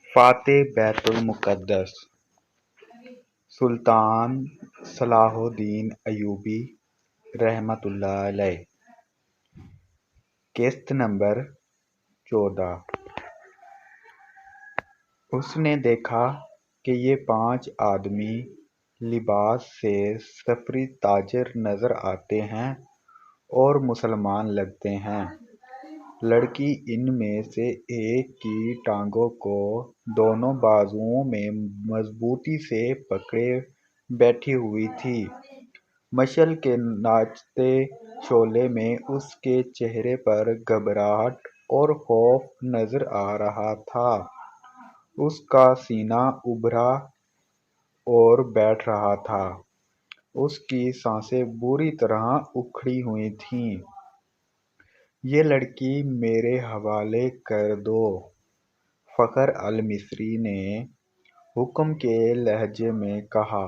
فاتح بیت المقدس سلطان صلاح الدین ایوبی رحمۃ اللہ علیہ۔ قسط نمبر 14۔ اس نے دیکھا کہ یہ 5 آدمی لباس سے سفری تاجر نظر آتے ہیں اور مسلمان لگتے ہیں۔ لڑکی ان میں سے ایک کی ٹانگوں کو دونوں بازوؤں میں مضبوطی سے پکڑے بیٹھی ہوئی تھی۔ مشعل کے ناچتے شعلے میں اس کے چہرے پر گھبراہٹ اور خوف نظر آ رہا تھا۔ اس کا سینہ ابھرا اور بیٹھ رہا تھا، اس کی سانسیں بری طرح اکھڑی ہوئی تھیں۔ یہ لڑکی میرے حوالے کر دو، فخر المصری نے حکم کے لہجے میں کہا۔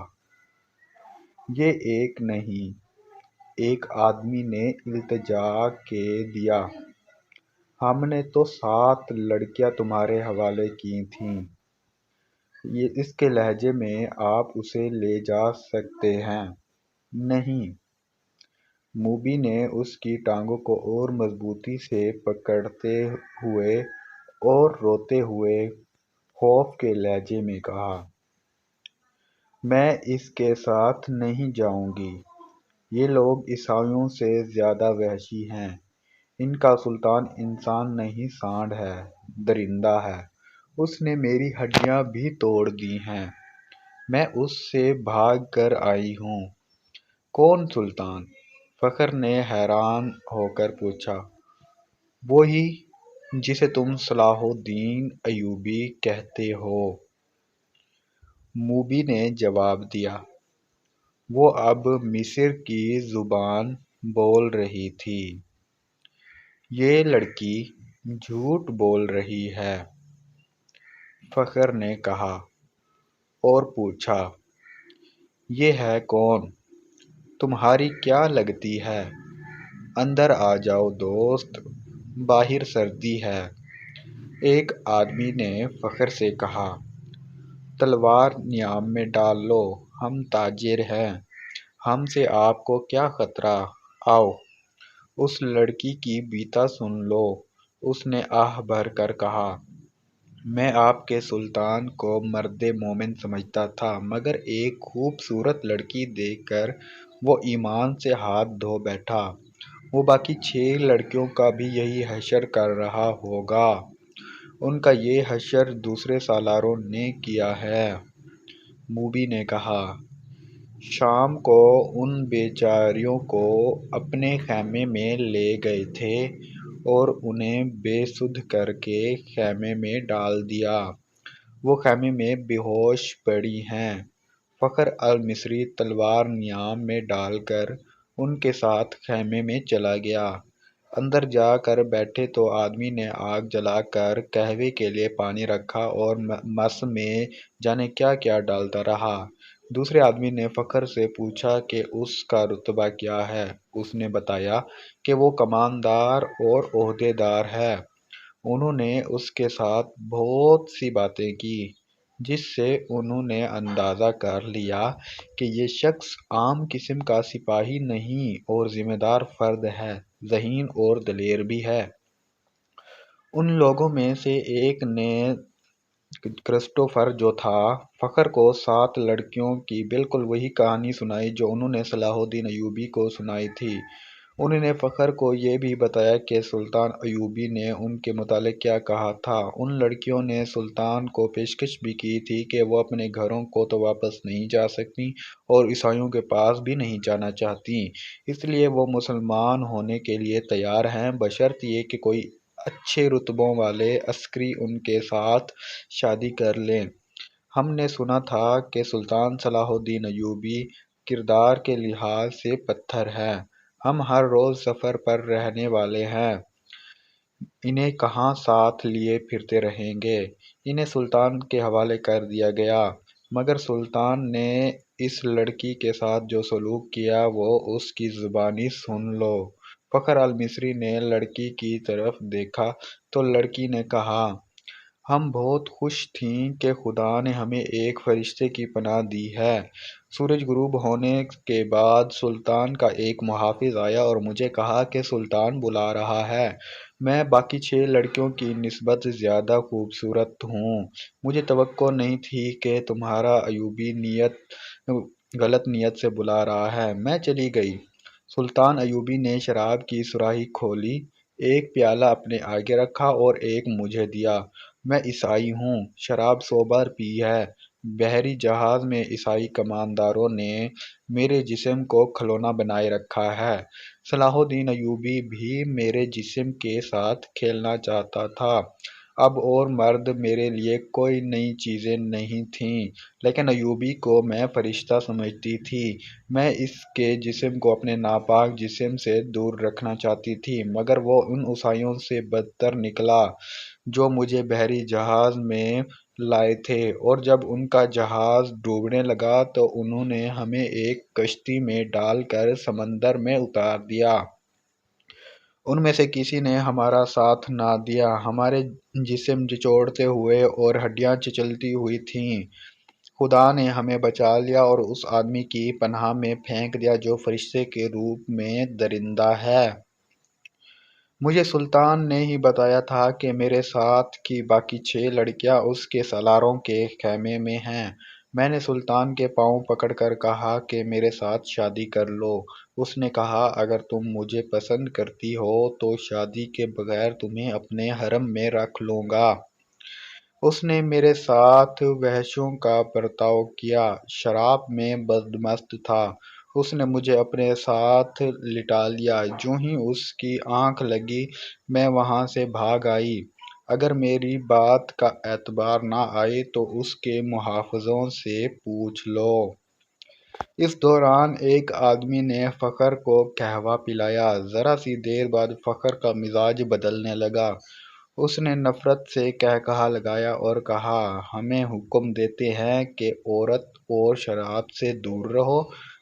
یہ ایک نہیں، ایک آدمی نے التجا کے دیا۔ ہم نے تو 7 لڑکیاں تمہارے حوالے کی تھیں۔ اس کے لہجے میں آپ اسے لے جا سکتے ہیں۔ نہیں۔ موبی نے اس کی ٹانگوں کو اور مضبوطی سے پکڑتے ہوئے اور روتے ہوئے خوف کے لہجے میں کہا۔ میں اس کے ساتھ نہیں جاؤں گی۔ یہ لوگ عیسائیوں سے زیادہ وحشی ہیں۔ ان کا سلطان انسان نہیں، سانڈ ہے، درندہ ہے۔ اس نے میری ہڈیاں بھی توڑ دی ہیں۔ میں اس سے بھاگ کر آئی ہوں۔ کون سلطان؟ فخر نے حیران ہو کر پوچھا۔ وہی جسے تم صلاح الدین ایوبی کہتے ہو، موبی نے جواب دیا۔ وہ اب مصر کی زبان بول رہی تھی۔ یہ لڑکی جھوٹ بول رہی ہے، فخر نے کہا اور پوچھا۔ یہ ہے کون؟ تمہاری کیا لگتی ہے؟ اندر آ جاؤ دوست، باہر سردی ہے، ایک آدمی نے فخر سے کہا۔ تلوار نیام میں ڈال لو، ہم تاجر ہیں، ہم سے آپ کو کیا خطرہ؟ آؤ، اس لڑکی کی بیتا سن لو، اس نے آہ بھر کر کہا۔ میں آپ کے سلطان کو مرد مومن سمجھتا تھا، مگر ایک خوبصورت لڑکی دیکھ کر وہ ایمان سے ہاتھ دھو بیٹھا۔ وہ باقی 6 لڑکیوں کا بھی یہی حشر کر رہا ہوگا۔ ان کا یہ حشر دوسرے سالاروں نے کیا ہے، موبی نے کہا۔ شام کو ان بیچاریوں کو اپنے خیمے میں لے گئے تھے اور انہیں بے سدھ کر کے خیمے میں ڈال دیا۔ وہ خیمے میں بے ہوش پڑی ہیں۔ فخر المصری تلوار نیام میں ڈال کر ان کے ساتھ خیمے میں چلا گیا۔ اندر جا کر بیٹھے تو آدمی نے آگ جلا کر قہوے کے لیے پانی رکھا اور مس میں جانے کیا کیا ڈالتا رہا۔ دوسرے آدمی نے فخر سے پوچھا کہ اس کا رتبہ کیا ہے۔ اس نے بتایا کہ وہ کماندار اور عہدے دار ہے۔ انہوں نے اس کے ساتھ بہت سی باتیں کی، جس سے انہوں نے اندازہ کر لیا کہ یہ شخص عام قسم کا سپاہی نہیں اور ذمہ دار فرد ہے، ذہین اور دلیر بھی ہے۔ ان لوگوں میں سے ایک نے کرسٹوفر جو تھا، فخر کو 7 لڑکیوں کی بالکل وہی کہانی سنائی جو انہوں نے صلاح الدین ایوبی کو سنائی تھی۔ انہوں نے فخر کو یہ بھی بتایا کہ سلطان ایوبی نے ان کے متعلق کیا کہا تھا۔ ان لڑکیوں نے سلطان کو پیشکش بھی کی تھی کہ وہ اپنے گھروں کو تو واپس نہیں جا سکتیں اور عیسائیوں کے پاس بھی نہیں جانا چاہتیں، اس لیے وہ مسلمان ہونے کے لیے تیار ہیں، بشرط یہ کہ کوئی اچھے رتبوں والے عسکری ان کے ساتھ شادی کر لیں۔ ہم نے سنا تھا کہ سلطان صلاح الدین ایوبی کردار کے لحاظ سے پتھر ہے۔ ہم ہر روز سفر پر رہنے والے ہیں، انہیں کہاں ساتھ لیے پھرتے رہیں گے؟ انہیں سلطان کے حوالے کر دیا گیا، مگر سلطان نے اس لڑکی کے ساتھ جو سلوک کیا وہ اس کی زبانی سن لو۔ فخر المصری نے لڑکی کی طرف دیکھا تو لڑکی نے کہا۔ ہم بہت خوش تھیں کہ خدا نے ہمیں ایک فرشتے کی پناہ دی ہے۔ سورج غروب ہونے کے بعد سلطان کا ایک محافظ آیا اور مجھے کہا کہ سلطان بلا رہا ہے۔ میں باقی 6 لڑکیوں کی نسبت زیادہ خوبصورت ہوں۔ مجھے توقع نہیں تھی کہ تمہارا ایوبی غلط نیت سے بلا رہا ہے۔ میں چلی گئی۔ سلطان ایوبی نے شراب کی سراہی کھولی، ایک پیالہ اپنے آگے رکھا اور ایک مجھے دیا۔ میں عیسائی ہوں، شراب 100 بار پی ہے۔ بحری جہاز میں عیسائی کمانداروں نے میرے جسم کو کھلونا بنائے رکھا ہے۔ صلاح الدین ایوبی بھی میرے جسم کے ساتھ کھیلنا چاہتا تھا۔ اب اور مرد میرے لیے کوئی نئی چیزیں نہیں تھیں، لیکن ایوبی کو میں فرشتہ سمجھتی تھی۔ میں اس کے جسم کو اپنے ناپاک جسم سے دور رکھنا چاہتی تھی، مگر وہ ان عیسائیوں سے بدتر نکلا جو مجھے بحری جہاز میں لائے تھے، اور جب ان کا جہاز ڈوبنے لگا تو انہوں نے ہمیں ایک کشتی میں ڈال کر سمندر میں اتار دیا۔ ان میں سے کسی نے ہمارا ساتھ نہ دیا۔ ہمارے جسم جھنجھوڑتے ہوئے اور ہڈیاں چلچلاتی ہوئی تھیں۔ خدا نے ہمیں بچا لیا اور اس آدمی کی پناہ میں پھینک دیا جو فرشتے کے روپ میں درندہ ہے۔ مجھے سلطان نے ہی بتایا تھا کہ میرے ساتھ کی باقی 6 لڑکیاں اس کے سالاروں کے خیمے میں ہیں۔ میں نے سلطان کے پاؤں پکڑ کر کہا کہ میرے ساتھ شادی کر لو۔ اس نے کہا اگر تم مجھے پسند کرتی ہو تو شادی کے بغیر تمہیں اپنے حرم میں رکھ لوں گا۔ اس نے میرے ساتھ وحشیوں کا برتاؤ کیا، شراب میں بدمست تھا۔ اس نے مجھے اپنے ساتھ لٹا لیا۔ جوں ہی اس کی آنکھ لگی میں وہاں سے بھاگ آئی۔ اگر میری بات کا اعتبار نہ آئے تو اس کے محافظوں سے پوچھ لو۔ اس دوران ایک آدمی نے فخر کو قہوہ پلایا۔ ذرا سی دیر بعد فخر کا مزاج بدلنے لگا۔ اس نے نفرت سے قہقہا لگایا اور کہا ہمیں حکم دیتے ہیں کہ عورت اور شراب سے دور رہو،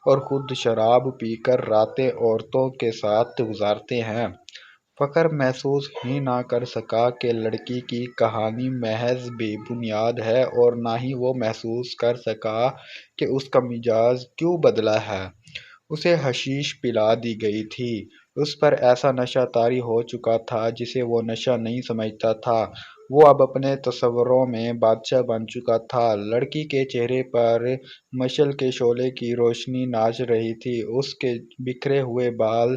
اور خود شراب پی کر راتیں عورتوں کے ساتھ گزارتے ہیں۔ فخر محسوس ہی نہ کر سکا کہ لڑکی کی کہانی محض بے بنیاد ہے، اور نہ ہی وہ محسوس کر سکا کہ اس کا مزاج کیوں بدلا ہے۔ اسے حشیش پلا دی گئی تھی۔ اس پر ایسا نشہ طاری ہو چکا تھا جسے وہ نشہ نہیں سمجھتا تھا۔ وہ اب اپنے تصوروں میں بادشاہ بن چکا تھا۔ لڑکی کے چہرے پر مشعل کے شعلے کی روشنی ناچ رہی تھی۔ اس کے بکھرے ہوئے بال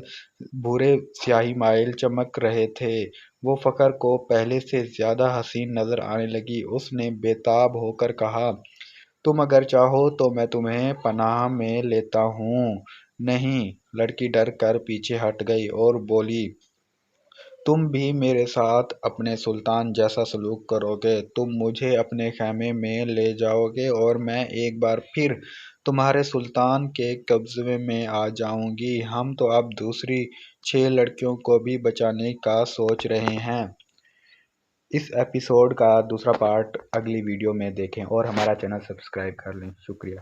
بھورے سیاہی مائل چمک رہے تھے۔ وہ فخر کو پہلے سے زیادہ حسین نظر آنے لگی۔ اس نے بے تاب ہو کر کہا تم اگر چاہو تو میں تمہیں پناہ میں لیتا ہوں۔ نہیں۔ لڑکی ڈر کر پیچھے ہٹ گئی اور بولی تم بھی میرے ساتھ اپنے سلطان جیسا سلوک کرو گے۔ تم مجھے اپنے خیمے میں لے جاؤ گے اور میں ایک بار پھر تمہارے سلطان کے قبضے میں آ جاؤں گی۔ ہم تو اب دوسری 6 لڑکیوں کو بھی بچانے کا سوچ رہے ہیں۔ اس ایپیسوڈ کا دوسرا پارٹ اگلی ویڈیو میں دیکھیں اور ہمارا چینل سبسکرائب کر لیں۔ شکریہ۔